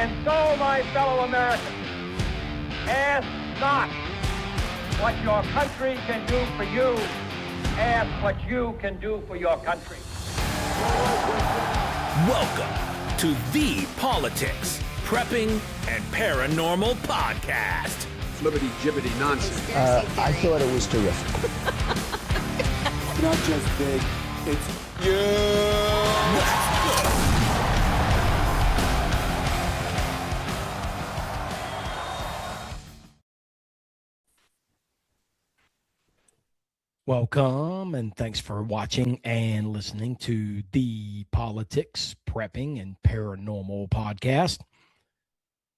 And so, my fellow Americans, ask not what your country can do for you. Ask what you can do for your country. Welcome to the Politics, Prepping, and Paranormal Podcast. Flibbity-jibbity nonsense. I thought it was terrific. It's not just big, it's huge. Let's go. Welcome, and thanks for watching and listening to the Politics, Prepping, and Paranormal Podcast.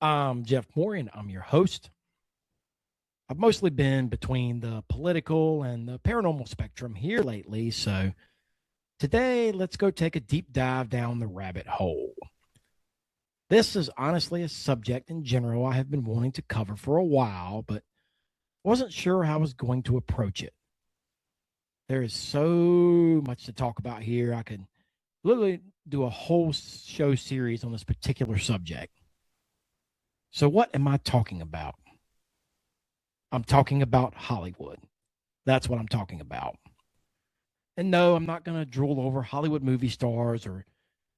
I'm Jeff Moore, and I'm your host. I've mostly been between the political and the paranormal spectrum here lately, so today let's go take a deep dive down the rabbit hole. This is honestly a subject in general I have been wanting to cover for a while, but wasn't sure how I was going to approach it. There is so much to talk about here. I could literally do a whole show series on this particular subject. So what am I talking about? I'm talking about Hollywood. That's what I'm talking about. And no, I'm not going to drool over Hollywood movie stars or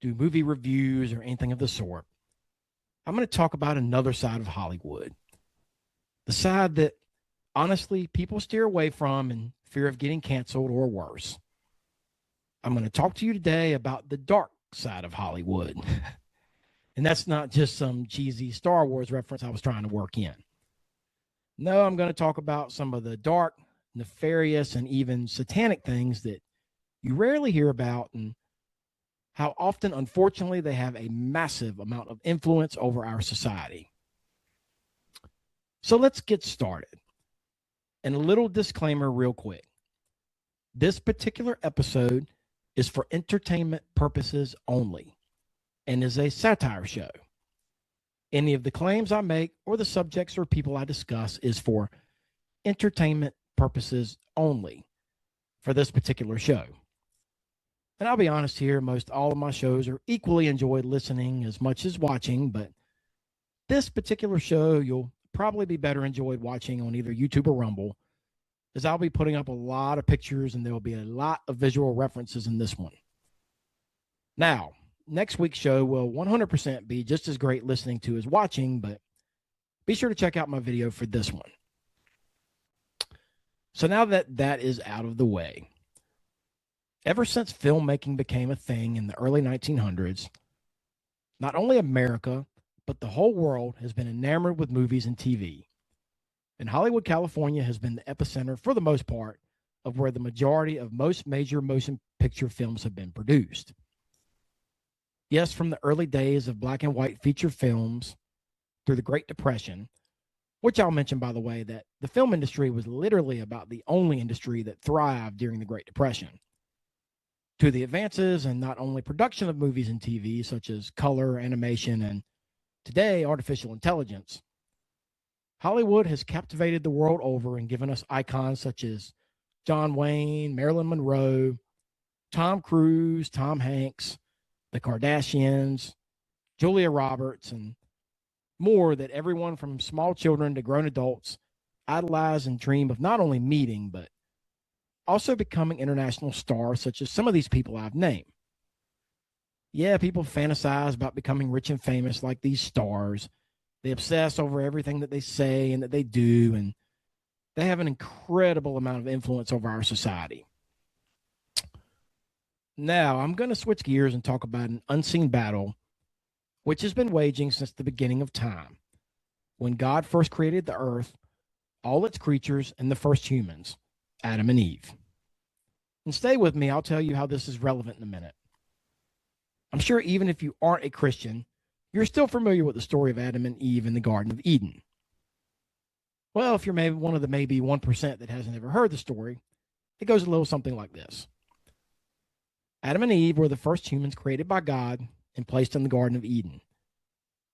do movie reviews or anything of the sort. I'm going to talk about another side of Hollywood. The side that, honestly, people steer away from in fear of getting canceled or worse. I'm going to talk to you today about the dark side of Hollywood. And that's not just some cheesy Star Wars reference I was trying to work in. No, I'm going to talk about some of the dark, nefarious, and even satanic things that you rarely hear about and how often, unfortunately, they have a massive amount of influence over our society. So let's get started. And a little disclaimer real quick. This particular episode is for entertainment purposes only and is a satire show. Any of the claims I make or the subjects or people I discuss is for entertainment purposes only for this particular show. And I'll be honest here, most all of my shows are equally enjoyed listening as much as watching, but this particular show you'll probably be better enjoyed watching on either YouTube or Rumble, as I'll be putting up a lot of pictures and there will be a lot of visual references in this one. Now, next week's show will 100% be just as great listening to as watching, but be sure to check out my video for this one. So now that that is out of the way, ever since filmmaking became a thing in the early 1900s, not only America, but the whole world has been enamored with movies and TV. And Hollywood, California has been the epicenter, for the most part, of where the majority of most major motion picture films have been produced. Yes, from the early days of black and white feature films through the Great Depression, which I'll mention, by the way, that the film industry was literally about the only industry that thrived during the Great Depression, to the advances in not only production of movies and TV, such as color, animation, and today, artificial intelligence. Hollywood has captivated the world over and given us icons such as John Wayne, Marilyn Monroe, Tom Cruise, Tom Hanks, the Kardashians, Julia Roberts, and more that everyone from small children to grown adults idolize and dream of not only meeting, but also becoming international stars such as some of these people I've named. Yeah, people fantasize about becoming rich and famous like these stars. They obsess over everything that they say and that they do, and they have an incredible amount of influence over our society. Now, I'm going to switch gears and talk about an unseen battle which has been waging since the beginning of time, when God first created the earth, all its creatures, and the first humans, Adam and Eve. And stay with me, I'll tell you how this is relevant in a minute. I'm sure even if you aren't a Christian, you're still familiar with the story of Adam and Eve in the Garden of Eden. Well, if you're maybe one of the maybe 1% that hasn't ever heard the story, it goes a little something like this. Adam and Eve were the first humans created by God and placed in the Garden of Eden,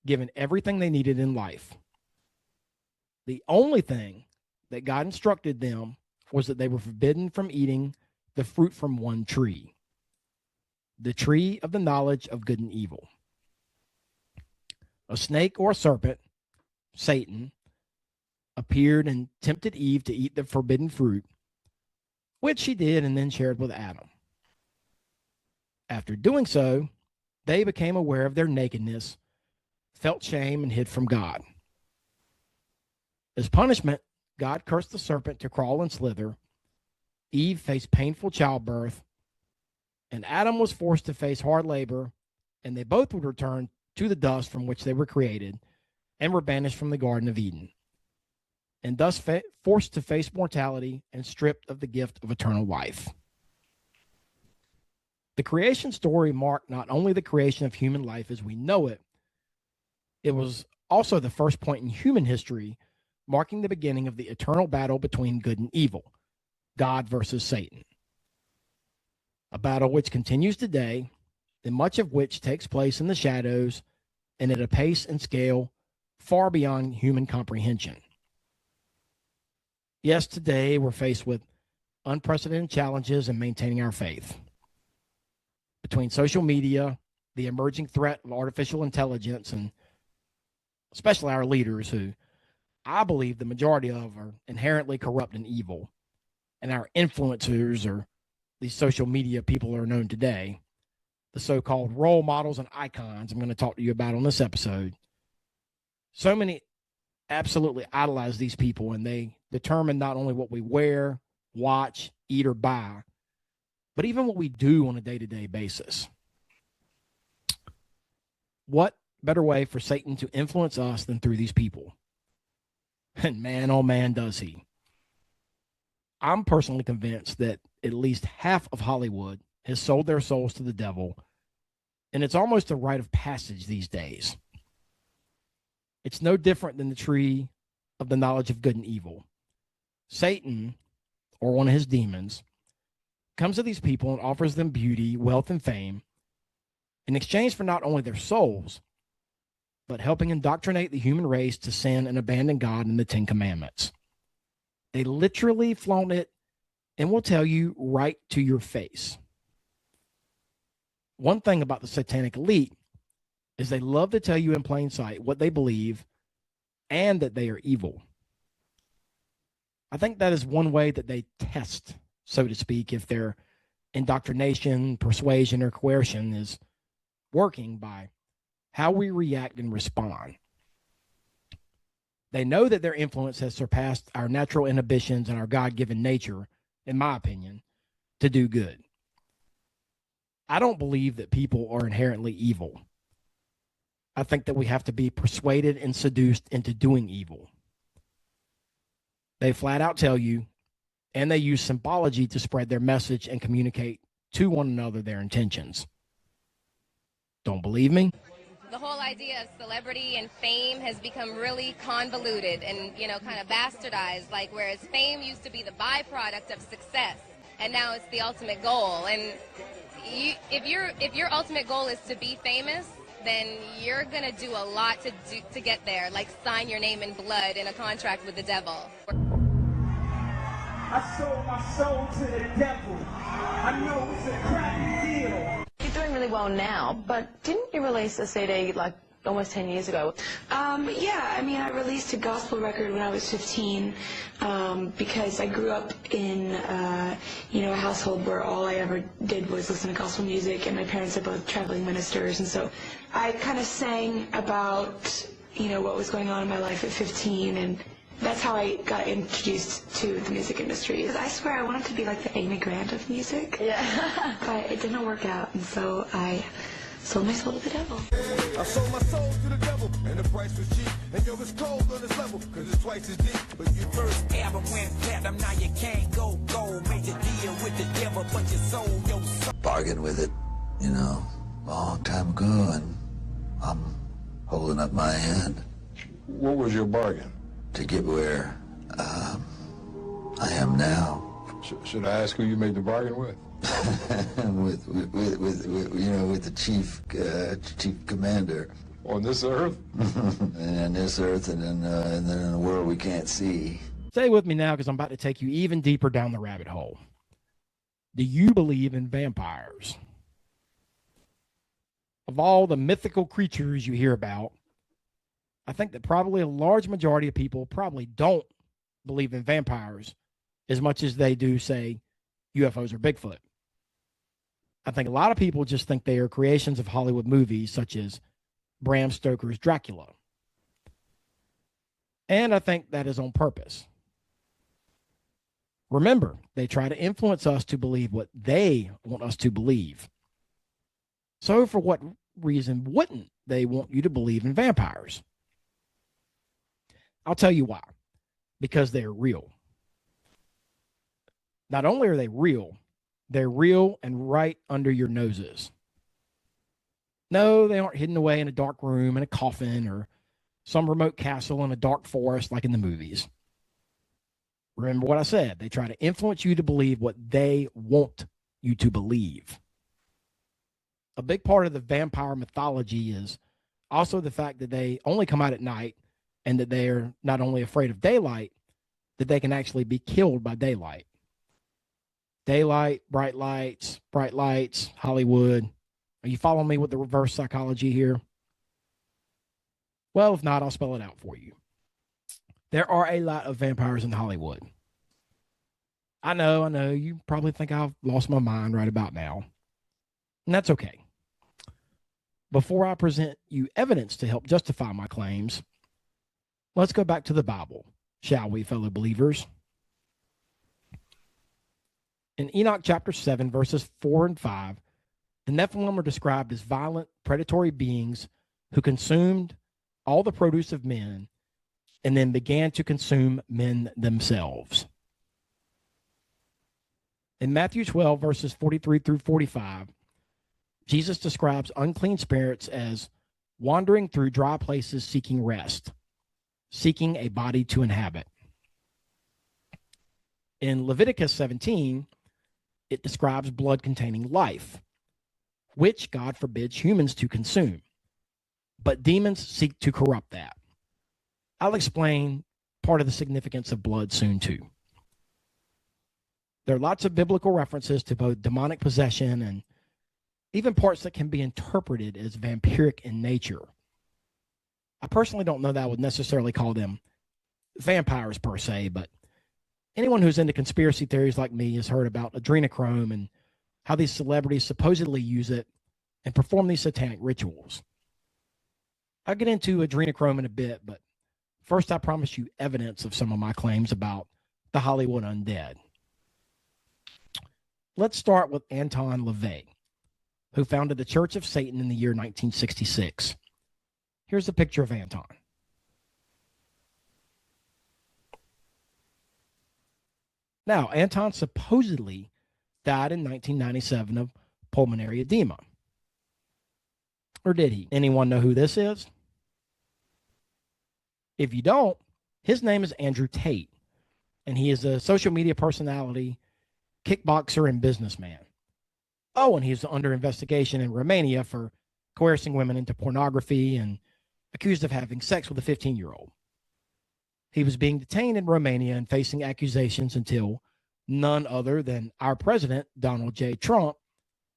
given everything they needed in life. The only thing that God instructed them was that they were forbidden from eating the fruit from one tree, the tree of the knowledge of good and evil. A snake or a serpent, Satan, appeared and tempted Eve to eat the forbidden fruit, which she did and then shared with Adam. After doing so, they became aware of their nakedness, felt shame, and hid from God. As punishment, God cursed the serpent to crawl and slither. Eve faced painful childbirth, and Adam was forced to face hard labor, and they both would return to the dust from which they were created and were banished from the Garden of Eden, and thus forced to face mortality and stripped of the gift of eternal life. The creation story marked not only the creation of human life as we know it, it was also the first point in human history marking the beginning of the eternal battle between good and evil, God versus Satan. A battle which continues today, and much of which takes place in the shadows and at a pace and scale far beyond human comprehension. Yes, today we're faced with unprecedented challenges in maintaining our faith. Between social media, the emerging threat of artificial intelligence, and especially our leaders, who I believe the majority of are inherently corrupt and evil, and our influencers, or these social media people are known today, the so-called role models and icons I'm going to talk to you about on this episode. So many absolutely idolize these people, and they determine not only what we wear, watch, eat, or buy, but even what we do on a day-to-day basis. What better way for Satan to influence us than through these people? And man, oh man, does he. I'm personally convinced that at least half of Hollywood has sold their souls to the devil, and it's almost a rite of passage these days. It's no different than the tree of the knowledge of good and evil. Satan, or one of his demons, comes to these people and offers them beauty, wealth, and fame in exchange for not only their souls, but helping indoctrinate the human race to sin and abandon God and the Ten Commandments. They literally flaunt it and will tell you right to your face. One thing about the satanic elite is they love to tell you in plain sight what they believe and that they are evil. I think that is one way that they test, so to speak, if their indoctrination, persuasion, or coercion is working, by how we react and respond. They know that their influence has surpassed our natural inhibitions and our God-given nature, in my opinion, to do good. I don't believe that people are inherently evil. I think that we have to be persuaded and seduced into doing evil. They flat out tell you, and they use symbology to spread their message and communicate to one another their intentions. Don't believe me? The whole idea of celebrity and fame has become really convoluted and, kind of bastardized, like whereas fame used to be the byproduct of success, and now it's the ultimate goal. And if your ultimate goal is to be famous, then you're going to do a lot to get there, like sign your name in blood in a contract with the devil. I sold my soul to the devil. I know it's a crappy deal. You're doing really well now, but didn't you release a CD like almost 10 years ago? Yeah, I released a gospel record when I was 15 because I grew up in, a household where all I ever did was listen to gospel music, and my parents are both traveling ministers, and so I kind of sang about, what was going on in my life at 15, and that's how I got introduced to the music industry. I swear I wanted to be like the Amy Grant of music, Yeah. but it didn't work out, and so I sold my soul to the devil. I sold my soul to the devil, and the price was cheap. And yo, it's cold on this level, cause it's twice as deep. But you first Album went platinum, now you can't go gold. Made your deal with the devil, but you sold your soul. Bargained with it, a long time ago, and I'm holding up my end What was your bargain? to get where I am now. Should I ask who you made the bargain with? with the chief commander. On this earth? And on this earth, and then in a world we can't see. Stay with me now, because I'm about to take you even deeper down the rabbit hole. Do you believe in vampires? Of all the mythical creatures you hear about, I think that probably a large majority of people probably don't believe in vampires as much as they do, say, UFOs or Bigfoot. I think a lot of people just think they are creations of Hollywood movies such as Bram Stoker's Dracula. And I think that is on purpose. Remember, they try to influence us to believe what they want us to believe. So for what reason wouldn't they want you to believe in vampires? I'll tell you why. Because they're real. Not only are they real, they're real and right under your noses. No, they aren't hidden away in a dark room in a coffin or some remote castle in a dark forest like in the movies. Remember what I said. They try to influence you to believe what they want you to believe. A big part of the vampire mythology is also the fact that they only come out at night and that they are not only afraid of daylight, that they can actually be killed by daylight. Daylight, bright lights, Hollywood. Are you following me with the reverse psychology here? Well, if not, I'll spell it out for you. There are a lot of vampires in Hollywood. I know. You probably think I've lost my mind right about now. And that's okay. Before I present you evidence to help justify my claims, let's go back to the Bible, shall we, fellow believers? In Enoch chapter 7, verses 4 and 5, the Nephilim are described as violent, predatory beings who consumed all the produce of men and then began to consume men themselves. In Matthew 12, verses 43 through 45, Jesus describes unclean spirits as wandering through dry places seeking rest, seeking a body to inhabit. In Leviticus 17, it describes blood-containing life, which God forbids humans to consume. But demons seek to corrupt that. I'll explain part of the significance of blood soon, too. There are lots of biblical references to both demonic possession and even parts that can be interpreted as vampiric in nature. I personally don't know that I would necessarily call them vampires per se, but anyone who's into conspiracy theories like me has heard about adrenochrome and how these celebrities supposedly use it and perform these satanic rituals. I'll get into adrenochrome in a bit, but first I promise you evidence of some of my claims about the Hollywood undead. Let's start with Anton LaVey, who founded the Church of Satan in the year 1966. Here's a picture of Anton. Now, Anton supposedly died in 1997 of pulmonary edema. Or did he? Anyone know who this is? If you don't, his name is Andrew Tate, and he is a social media personality, kickboxer, and businessman. Oh, and he's under investigation in Romania for coercing women into pornography and accused of having sex with a 15-year-old. He was being detained in Romania and facing accusations until none other than our president, Donald J. Trump,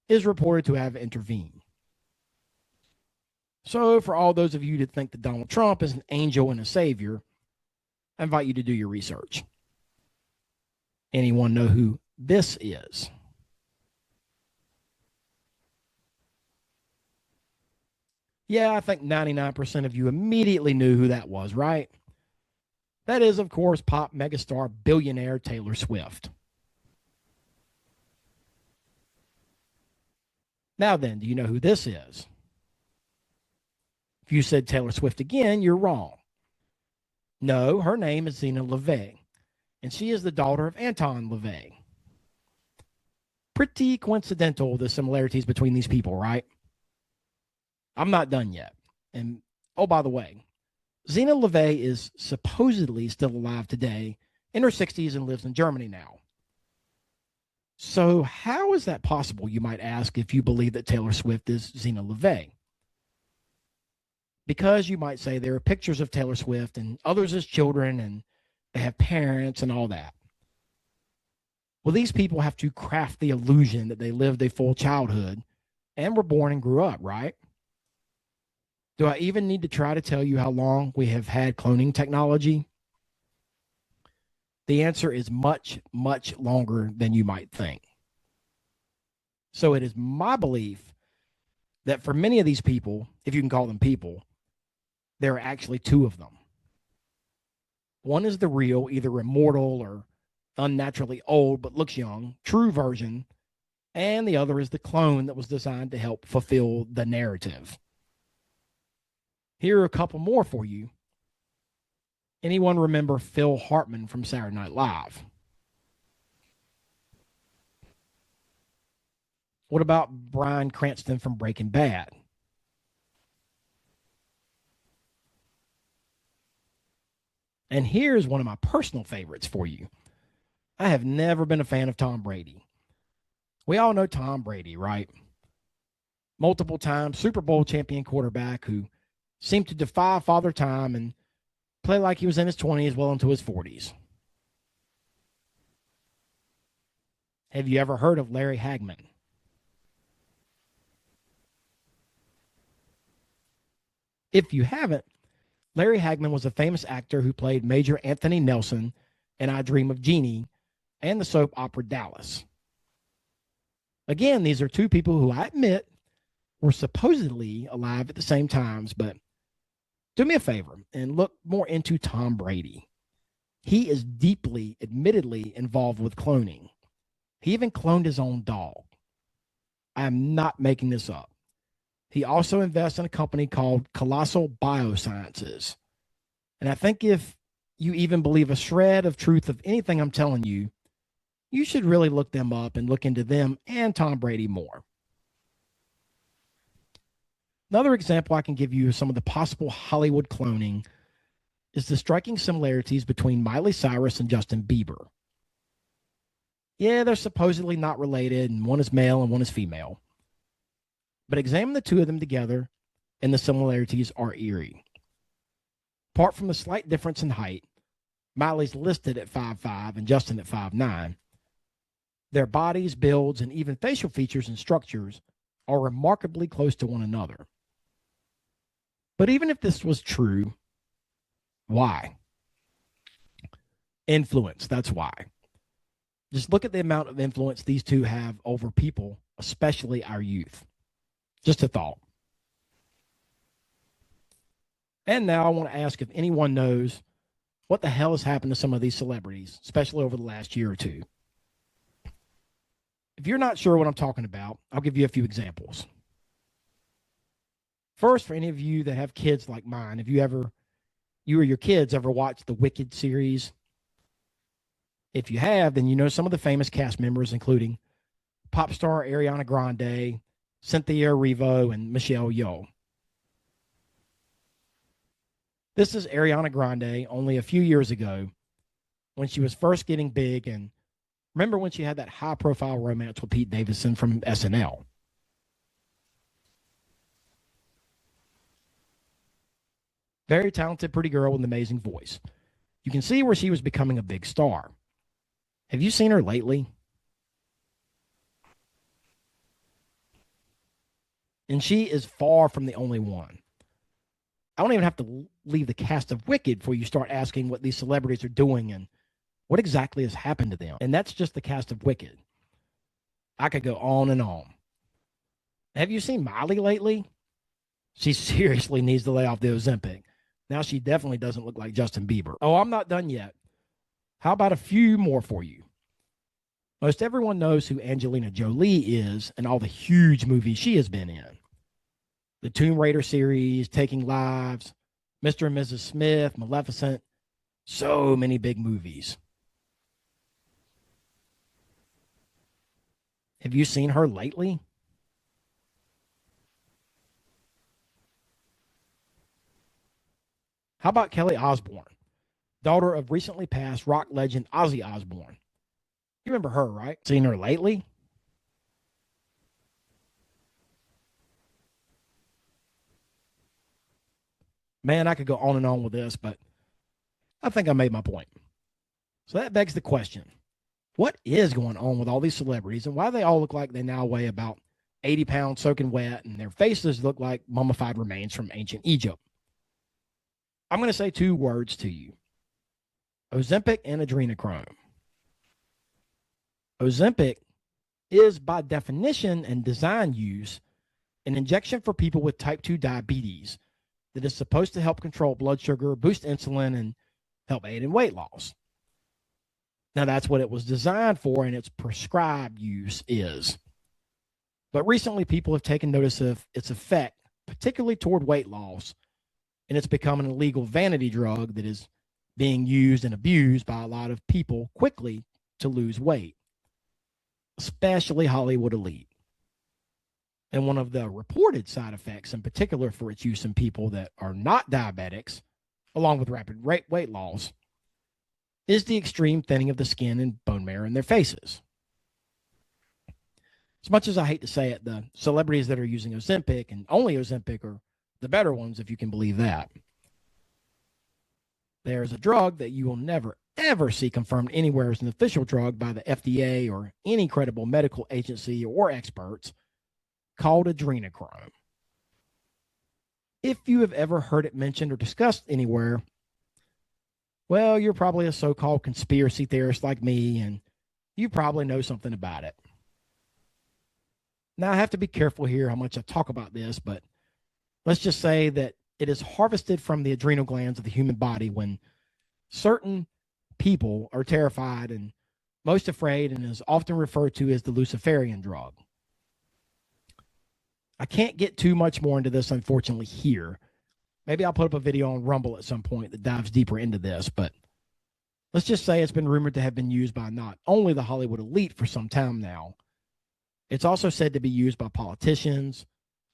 is reported to have intervened. So for all those of you that think that Donald Trump is an angel and a savior, I invite you to do your research. Anyone know who this is? Yeah, I think 99% of you immediately knew who that was, right? That is, of course, pop megastar billionaire Taylor Swift. Now then, do you know who this is? If you said Taylor Swift again, you're wrong. No, her name is Zena LaVey, and she is the daughter of Anton LaVey. Pretty coincidental, the similarities between these people, right? I'm not done yet. And, oh, by the way, Zena LaVey is supposedly still alive today, in her 60s, and lives in Germany now. So how is that possible, you might ask, if you believe that Taylor Swift is Zena LaVey? Because you might say there are pictures of Taylor Swift and others as children, and they have parents and all that. Well, these people have to craft the illusion that they lived a full childhood and were born and grew up, right? Do I even need to try to tell you how long we have had cloning technology? The answer is much, much longer than you might think. So it is my belief that for many of these people, if you can call them people, there are actually two of them. One is the real, either immortal or unnaturally old but looks young, true version, and the other is the clone that was designed to help fulfill the narrative. Here are a couple more for you. Anyone remember Phil Hartman from Saturday Night Live? What about Bryan Cranston from Breaking Bad? And here's one of my personal favorites for you. I have never been a fan of Tom Brady. We all know Tom Brady, right? Multiple time Super Bowl champion quarterback who seemed to defy father time and play like he was in his 20s well into his 40s. Have you ever heard of Larry Hagman? If you haven't, Larry Hagman was a famous actor who played Major Anthony Nelson in I Dream of Jeannie and the soap opera Dallas. Again, these are two people who I admit were supposedly alive at the same times, but do me a favor and look more into Tom Brady. He is deeply, admittedly involved with cloning. He even cloned his own dog. I am not making this up. He also invests in a company called Colossal Biosciences. And I think if you even believe a shred of truth of anything I'm telling you, you should really look them up and look into them and Tom Brady more. Another example I can give you of some of the possible Hollywood cloning is the striking similarities between Miley Cyrus and Justin Bieber. Yeah, they're supposedly not related, and one is male and one is female. But examine the two of them together, and the similarities are eerie. Apart from the slight difference in height, Miley's listed at 5'5" and Justin at 5'9", their bodies, builds, and even facial features and structures are remarkably close to one another. But even if this was true, why? Influence, that's why. Just look at the amount of influence these two have over people, especially our youth. Just a thought. And now I want to ask if anyone knows what the hell has happened to some of these celebrities, especially over the last year or two. If you're not sure what I'm talking about, I'll give you a few examples. First, for any of you that have kids like mine, if you or your kids ever watched the Wicked series? If you have, then you know some of the famous cast members, including pop star Ariana Grande, Cynthia Erivo, and Michelle Yeoh. This is Ariana Grande only a few years ago when she was first getting big, and remember when she had that high-profile romance with Pete Davidson from SNL. Very talented, pretty girl with an amazing voice. You can see where she was becoming a big star. Have you seen her lately? And she is far from the only one. I don't even have to leave the cast of Wicked before you start asking what these celebrities are doing and what exactly has happened to them. And that's just the cast of Wicked. I could go on and on. Have you seen Miley lately? She seriously needs to lay off the Ozempic. Now she definitely doesn't look like Justin Bieber. Oh, I'm not done yet. How about a few more for you? Most everyone knows who Angelina Jolie is and all the huge movies she has been in. The Tomb Raider series, Taking Lives, Mr. and Mrs. Smith, Maleficent, so many big movies. Have you seen her lately? How about Kelly Osbourne, daughter of recently passed rock legend Ozzy Osbourne? You remember her, right? Seen her lately? Man, I could go on and on with this, but I think I made my point. So that begs the question, what is going on with all these celebrities and why they all look like they now weigh about 80 pounds soaking wet, and their faces look like mummified remains from ancient Egypt. I'm going to say two words to you: Ozempic and adrenochrome. Ozempic is, by definition and design use, an injection for people with type 2 diabetes that is supposed to help control blood sugar, boost insulin, and help aid in weight loss. Now, that's what it was designed for, and its prescribed use is. But recently, people have taken notice of its effect, particularly toward weight loss, and it's become an illegal vanity drug that is being used and abused by a lot of people quickly to lose weight, especially Hollywood elite. And one of the reported side effects, in particular for its use in people that are not diabetics, along with rapid weight loss, is the extreme thinning of the skin and bone marrow in their faces. As much as I hate to say it, the celebrities that are using Ozempic, and only Ozempic, are the better ones, if you can believe that. There's a drug that you will never, ever see confirmed anywhere as an official drug by the FDA or any credible medical agency or experts, called adrenochrome. If you have ever heard it mentioned or discussed anywhere, well, you're probably a so-called conspiracy theorist like me, and you probably know something about it. Now, I have to be careful here how much I talk about this, but let's just say that it is harvested from the adrenal glands of the human body when certain people are terrified and most afraid, and is often referred to as the Luciferian drug. I can't get too much more into this, unfortunately, here. Maybe I'll put up a video on Rumble at some point that dives deeper into this, but let's just say it's been rumored to have been used by not only the Hollywood elite for some time now, it's also said to be used by politicians,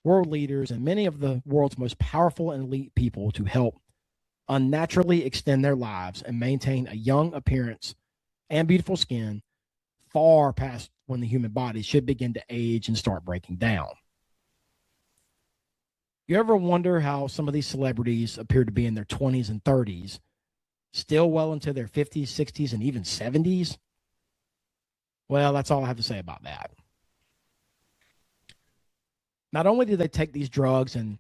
world leaders, and many of the world's most powerful and elite people to help unnaturally extend their lives and maintain a young appearance and beautiful skin far past when the human body should begin to age and start breaking down. You ever wonder how some of these celebrities appear to be in their 20s and 30s, still well into their 50s, 60s, and even 70s? Well, that's all I have to say about that. Not only do they take these drugs and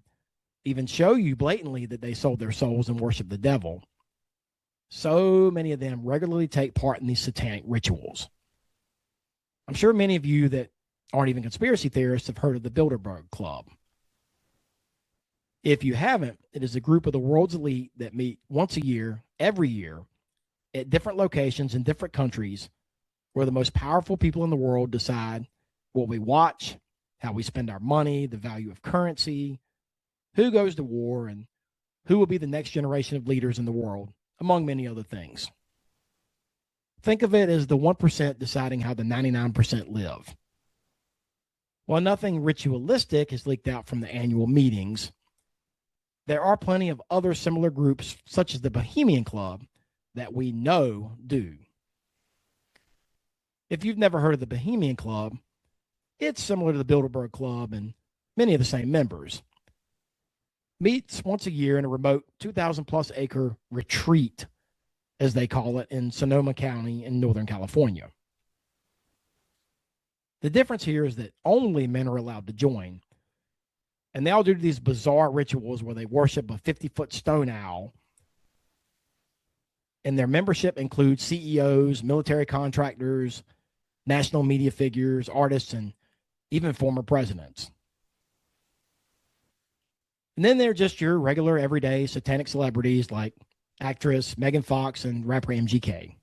even show you blatantly that they sold their souls and worship the devil, so many of them regularly take part in these satanic rituals. I'm sure many of you that aren't even conspiracy theorists have heard of the Bilderberg Club. If you haven't, it is a group of the world's elite that meet once a year, every year, at different locations in different countries, where the most powerful people in the world decide what we watch, how we spend our money, the value of currency, who goes to war, and who will be the next generation of leaders in the world, among many other things. Think of it as the 1% deciding how the 99% live. While nothing ritualistic has leaked out from the annual meetings, there are plenty of other similar groups, such as the Bohemian Club, that we know do. If you've never heard of the Bohemian Club, it's similar to the Bilderberg Club and many of the same members. Meets once a year in a remote 2,000-plus acre retreat, as they call it, in Sonoma County in Northern California. The difference here is that only men are allowed to join, and they all do these bizarre rituals where they worship a 50-foot stone owl, and their membership includes CEOs, military contractors, national media figures, artists, and even former presidents. And then they're just your regular, everyday satanic celebrities like actress Megan Fox and rapper MGK,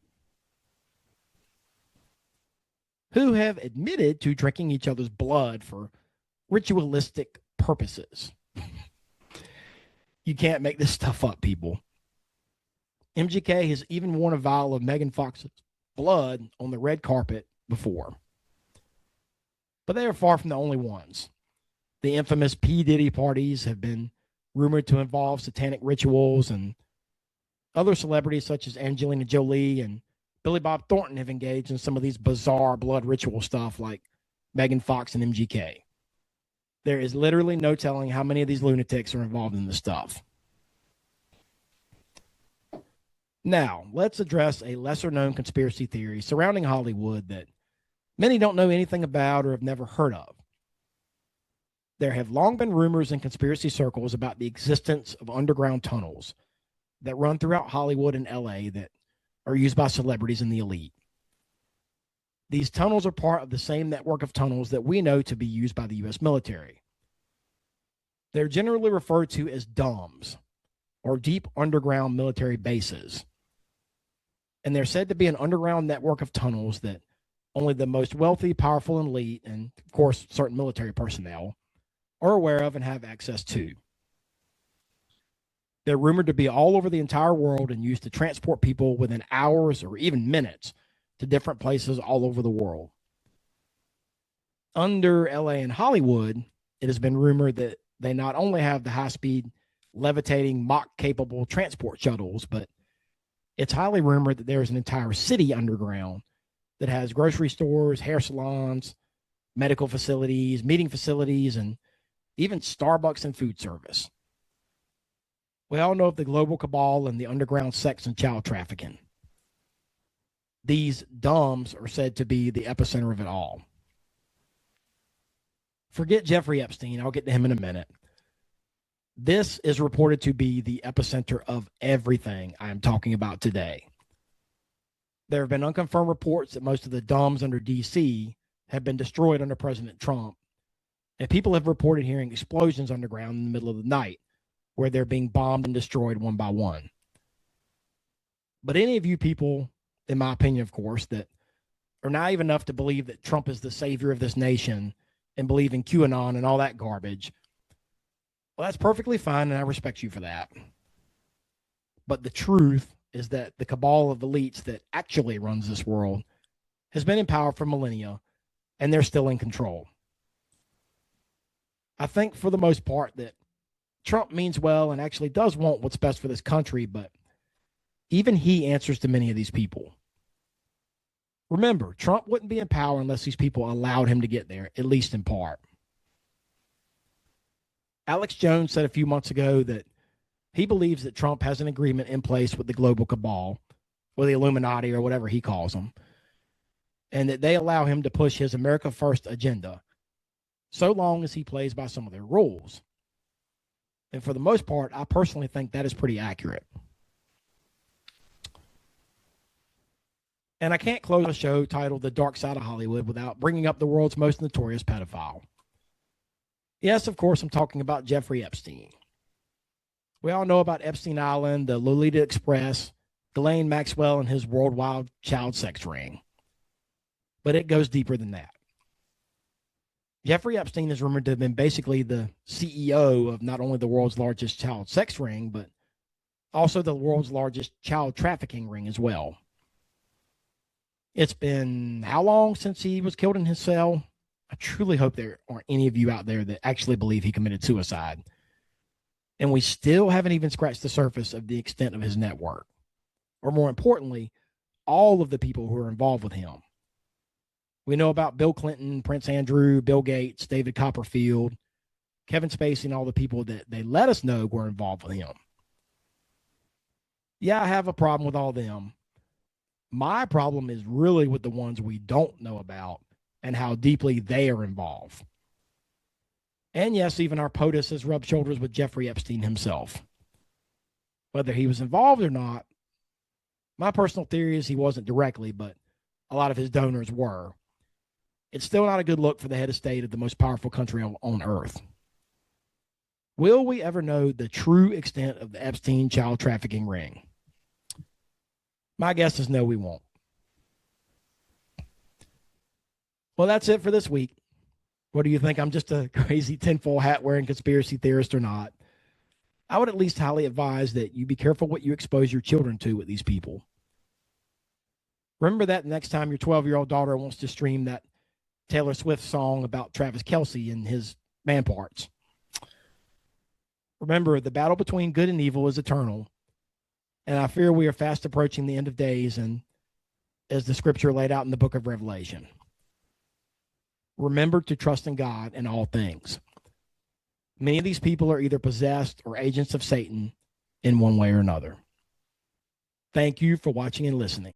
who have admitted to drinking each other's blood for ritualistic purposes. You can't make this stuff up, people. MGK has even worn a vial of Megan Fox's blood on the red carpet before. But they are far from the only ones. The infamous P. Diddy parties have been rumored to involve satanic rituals, and other celebrities such as Angelina Jolie and Billy Bob Thornton have engaged in some of these bizarre blood ritual stuff like Megan Fox and MGK. There is literally no telling how many of these lunatics are involved in this stuff. Now, let's address a lesser-known conspiracy theory surrounding Hollywood that many don't know anything about or have never heard of. There have long been rumors in conspiracy circles about the existence of underground tunnels that run throughout Hollywood and LA that are used by celebrities and the elite. These tunnels are part of the same network of tunnels that we know to be used by the U.S. military. They're generally referred to as DUMBs, or deep underground military bases. And they're said to be an underground network of tunnels that only the most wealthy, powerful, and elite, and of course, certain military personnel, are aware of and have access to. They're rumored to be all over the entire world and used to transport people within hours or even minutes to different places all over the world. Under LA and Hollywood, it has been rumored that they not only have the high-speed, levitating, Mach-capable transport shuttles, but it's highly rumored that there's an entire city underground that has grocery stores, hair salons, medical facilities, meeting facilities, and even Starbucks and food service. We all know of the global cabal and the underground sex and child trafficking. These DUMBs are said to be the epicenter of it all. Forget Jeffrey Epstein. I'll get to him in a minute. This is reported to be the epicenter of everything I am talking about today. There have been unconfirmed reports that most of the DUMBs under D.C. have been destroyed under President Trump, and people have reported hearing explosions underground in the middle of the night, where they're being bombed and destroyed one by one. But any of you people, in my opinion, of course, that are naive enough to believe that Trump is the savior of this nation and believe in QAnon and all that garbage, well, that's perfectly fine, and I respect you for that. But the truth is that the cabal of elites that actually runs this world has been in power for millennia, and they're still in control. I think for the most part that Trump means well and actually does want what's best for this country, but even he answers to many of these people. Remember, Trump wouldn't be in power unless these people allowed him to get there, at least in part. Alex Jones said a few months ago that he believes that Trump has an agreement in place with the global cabal, or the Illuminati, or whatever he calls them, and that they allow him to push his America First agenda, so long as he plays by some of their rules. And for the most part, I personally think that is pretty accurate. And I can't close a show titled The Dark Side of Hollywood without bringing up the world's most notorious pedophile. Yes, of course, I'm talking about Jeffrey Epstein. We all know about Epstein Island, the Lolita Express, Ghislaine Maxwell, and his worldwide child sex ring. But it goes deeper than that. Jeffrey Epstein is rumored to have been basically the CEO of not only the world's largest child sex ring, but also the world's largest child trafficking ring as well. It's been how long since he was killed in his cell? I truly hope there aren't any of you out there that actually believe he committed suicide. And we still haven't even scratched the surface of the extent of his network. Or more importantly, all of the people who are involved with him. We know about Bill Clinton, Prince Andrew, Bill Gates, David Copperfield, Kevin Spacey, and all the people that they let us know were involved with him. Yeah, I have a problem with all them. My problem is really with the ones we don't know about and how deeply they are involved. And yes, even our POTUS has rubbed shoulders with Jeffrey Epstein himself. Whether he was involved or not, my personal theory is he wasn't directly, but a lot of his donors were. It's still not a good look for the head of state of the most powerful country on earth. Will we ever know the true extent of the Epstein child trafficking ring? My guess is no, we won't. Well, that's it for this week. What do you think? I'm just a crazy tinfoil hat wearing conspiracy theorist or not? I would at least highly advise that you be careful what you expose your children to with these people. Remember that next time your 12-year-old daughter wants to stream that Taylor Swift song about Travis Kelce and his man parts. Remember, the battle between good and evil is eternal, and I fear we are fast approaching the end of days, and as the scripture laid out in the book of Revelation. Remember to trust in God in all things. Many of these people are either possessed or agents of Satan in one way or another. Thank you for watching and listening.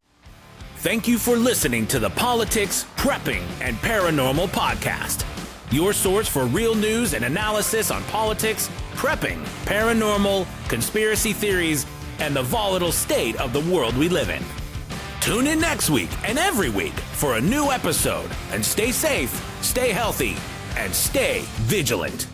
Thank you for listening to the Politics, Prepping, and Paranormal Podcast. your source for real news and analysis on politics, prepping, paranormal, conspiracy theories, and the volatile state of the world we live in. Tune in next week and every week for a new episode, and stay safe, stay healthy, and stay vigilant.